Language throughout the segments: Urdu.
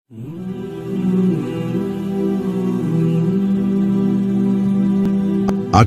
آج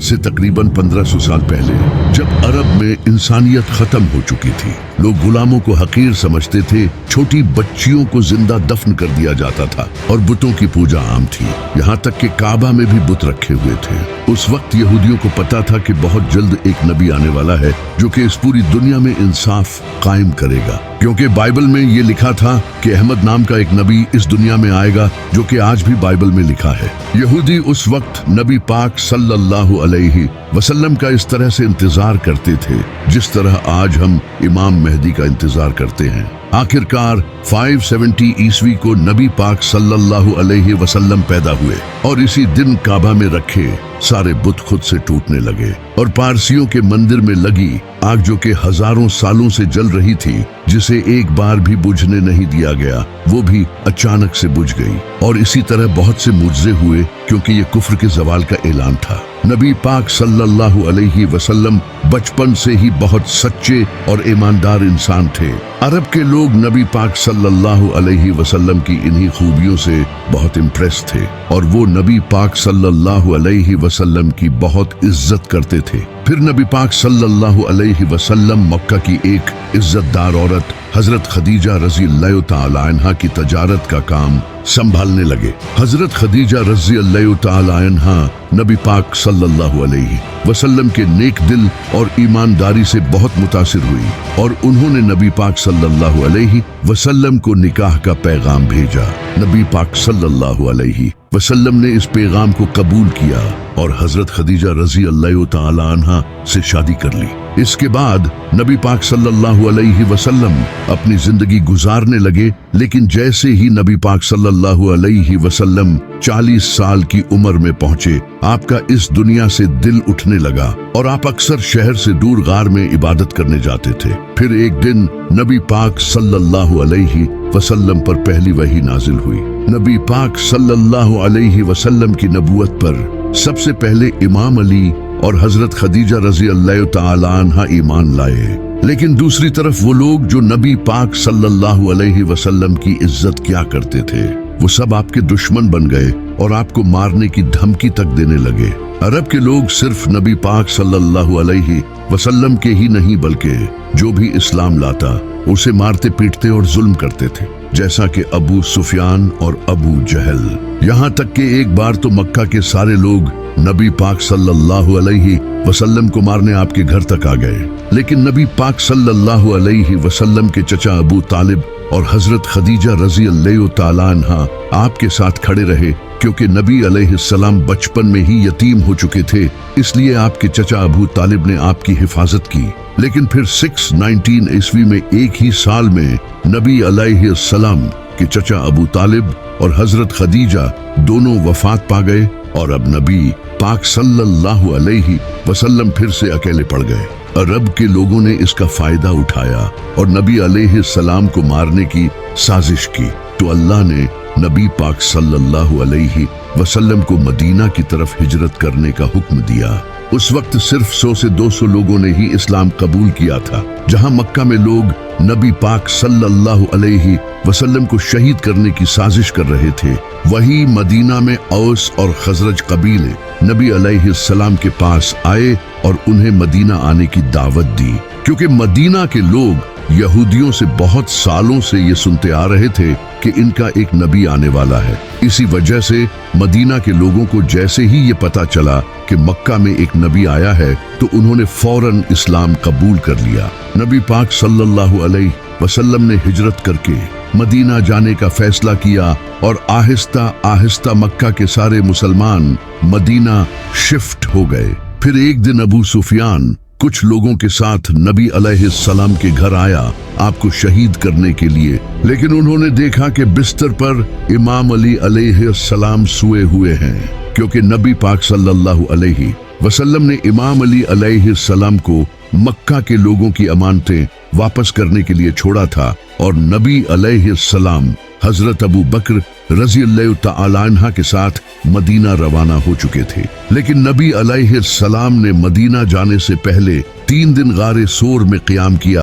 سے تقریباً 1500 سال پہلے جب عرب میں انسانیت ختم ہو چکی تھی، لوگ غلاموں کو حقیر سمجھتے تھے، چھوٹی بچیوں کو زندہ دفن کر دیا جاتا تھا اور بتوں کی پوجا عام تھی، یہاں تک کہ کعبہ میں بھی بت رکھے ہوئے تھے۔ اس وقت یہودیوں کو پتا تھا کہ بہت جلد ایک نبی آنے والا ہے جو کہ اس پوری دنیا میں انصاف قائم کرے گا، کیونکہ بائبل میں یہ لکھا تھا کہ احمد نام کا ایک نبی اس دنیا میں آئے گا، جو کہ آج بھی بائبل میں لکھا ہے۔ یہودی اس وقت نبی پاک صلی اللہ علیہ وسلم کا اس طرح سے انتظار کرتے تھے جس طرح آج ہم امام مہدی کا انتظار کرتے ہیں۔ آخرکار 570 عیسوی کو نبی پاک صلی اللہ علیہ وسلم پیدا ہوئے اور اسی دن کعبہ میں رکھے سارے بت خود سے ٹوٹنے لگے، اور پارسیوں کے مندر میں لگی آگ جو کہ ہزاروں سالوں سے جل رہی تھی، جسے ایک بار بھی بجھنے نہیں دیا گیا، وہ بھی اچانک سے بجھ گئی۔ اور اسی طرح بہت سے معجزے ہوئے کیونکہ یہ کفر کے زوال کا اعلان تھا۔ نبی پاک صلی اللہ علیہ وسلم بچپن سے ہی بہت سچے اور ایماندار انسان تھے۔ عرب کے لوگ نبی پاک صلی اللہ علیہ وسلم کی انہی خوبیوں سے بہت امپریس تھے، اور وہ نبی پاک صلی اللہ علیہ وسلم کی بہت عزت کرتے تھے۔ پھر نبی پاک صلی اللہ علیہ وسلم مکہ کی ایک عزت دار عورت حضرت خدیجہ رضی اللہ تعالی عنہا کی تجارت کا کام سنبھالنے لگے۔ حضرت خدیجہ رضی اللہ تعالی عنہا نبی پاک صلی اللہ علیہ وسلم کے نیک دل اور ایمانداری سے بہت متاثر ہوئی، اور انہوں نے نبی پاک صلی اللہ علیہ وسلم کو نکاح کا پیغام بھیجا۔ نبی پاک صلی اللہ علیہ وسلم نے اس پیغام کو قبول کیا اور حضرت خدیجہ رضی اللہ تعالی عنہا سے شادی کر لی۔ اس کے بعد نبی پاک صلی اللہ علیہ وسلم اپنی زندگی گزارنے لگے، لیکن جیسے ہی نبی پاک صلی اللہ علیہ وسلم 40 سال کی عمر میں پہنچے، آپ کا اس دنیا سے دل اٹھنے لگا اور آپ اکثر شہر سے دور غار میں عبادت کرنے جاتے تھے۔ پھر ایک دن نبی پاک صلی اللہ علیہ وسلم پر پہلی وحی نازل ہوئی۔ نبی پاک صلی اللہ علیہ وسلم کی نبوت پر سب سے پہلے امام علی اور حضرت خدیجہ رضی اللہ تعالی عنہا ایمان لائے، لیکن دوسری طرف وہ لوگ جو نبی پاک صلی اللہ علیہ وسلم کی عزت کیا کرتے تھے، وہ سب آپ کے دشمن بن گئے اور آپ کو مارنے کی دھمکی تک دینے لگے۔ عرب کے لوگ صرف نبی پاک صلی اللہ علیہ وسلم کے ہی نہیں بلکہ جو بھی اسلام لاتا اسے مارتے پیٹتے اور ظلم کرتے تھے، جیسا کہ ابو سفیان اور ابو جہل۔ یہاں تک کہ ایک بار تو مکہ کے سارے لوگ نبی پاک صلی اللہ علیہ وسلم کو مارنے آپ کے گھر تک آ گئے، لیکن نبی پاک صلی اللہ علیہ وسلم کے چچا ابو طالب اور حضرت خدیجہ رضی اللہ تعالی عنہا آپ کے ساتھ کھڑے رہے، کیونکہ نبی علیہ السلام بچپن میں ہی یتیم ہو چکے تھے، اس لیے آپ کے چچا ابو طالب نے آپ کی حفاظت کی۔ لیکن پھر 619 عیسوی میں ایک ہی سال میں نبی علیہ السلام کے چچا ابو طالب اور حضرت خدیجہ دونوں وفات پا گئے، اور اب نبی پاک صلی اللہ علیہ وسلم پھر سے اکیلے پڑ گئے۔ عرب کے لوگوں نے اس کا فائدہ اٹھایا اور نبی علیہ السلام کو مارنے کی سازش کی، تو اللہ نے نبی پاک صلی اللہ علیہ وسلم کو مدینہ کی طرف ہجرت کرنے کا حکم دیا۔ اس وقت صرف 100 سے 200 لوگوں نے ہی اسلام قبول کیا تھا۔ جہاں مکہ میں لوگ نبی پاک صلی اللہ علیہ وسلم کو شہید کرنے کی سازش کر رہے تھے، وہی مدینہ میں اوس اور خزرج قبیلے نبی علیہ السلام کے پاس آئے اور انہیں مدینہ آنے کی دعوت دی، کیونکہ مدینہ کے لوگ یہودیوں سے بہت سالوں سے یہ سنتے آ رہے تھے کہ ان کا ایک نبی آنے والا ہے۔ اسی وجہ سے مدینہ کے لوگوں کو جیسے ہی یہ پتا چلا کہ مکہ میں ایک نبی آیا ہے تو انہوں نے فوراً اسلام قبول کر لیا۔ نبی پاک صلی اللہ علیہ وسلم نے ہجرت کر کے مدینہ جانے کا فیصلہ کیا، اور آہستہ آہستہ مکہ کے سارے مسلمان مدینہ شفٹ ہو گئے۔ پھر ایک دن ابو سفیان کچھ لوگوں کے ساتھ نبی علیہ السلام کے گھر آیا آپ کو شہید کرنے کے لیے، لیکن انہوں نے دیکھا کہ بستر پر امام علی علیہ السلام سوئے ہوئے ہیں، کیونکہ نبی پاک صلی اللہ علیہ وسلم نے امام علی علیہ السلام کو مکہ کے لوگوں کی امانتیں واپس کرنے کے لیے چھوڑا تھا، اور نبی علیہ السلام حضرت ابو بکر رضی اللہ تعالی عنہ کے ساتھ مدینہ روانہ ہو چکے تھے۔ لیکن نبی علیہ السلام نے مدینہ جانے سے پہلے 3 دن غار سور میں قیام کیا۔